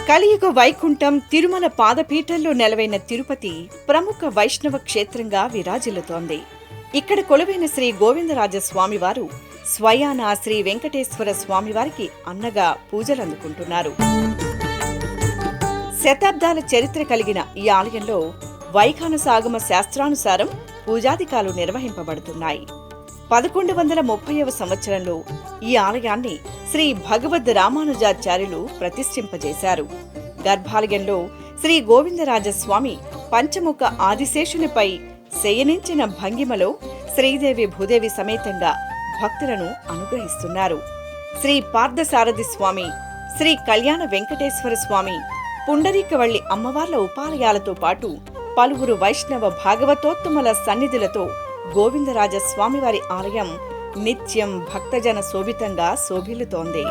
కలియుగ వైకుంఠం తిరుమల పాదపీఠంలో నెలవైన తిరుపతి ప్రముఖ వైష్ణవ క్షేత్రంగా విరాజిల్లుతోంది. ఇక్కడ కొలువైన శ్రీ గోవిందరాజ స్వామివారు స్వయాన శ్రీ వెంకటేశ్వర స్వామివారికి అన్నగా పూజలందుకుంటున్నారు. శతాబ్దాల చరిత్ర కలిగిన ఈ ఆలయంలో వైఖానసాగమ శాస్త్రానుసారం పూజాధికాలు నిర్వహింపబడుతున్నాయి. 1130వ సంవత్సరంలో ఈ ఆలయాన్ని శ్రీ భగవద్ రామానుజాచార్యులు ప్రతిష్ఠింపజేశారు. గర్భాలయంలో శ్రీ గోవిందరాజస్వామి పంచముఖ ఆదిశేషునిపై శయనించిన భంగిమలో శ్రీదేవి భూదేవి సమేతంగా భక్తులను అనుగ్రహిస్తున్నారు. శ్రీ పార్థసారథి స్వామి, శ్రీ కళ్యాణ వెంకటేశ్వర స్వామి, పుండరీకవల్లి అమ్మవార్ల ఉపాలయాలతో పాటు పలువురు వైష్ణవ భాగవతోత్తముల సన్నిధులతో గోవిందరాజ స్వామివారి ఆలయం నిత్యం భక్తజన శోభితంగా శోభిల్లుతోంది.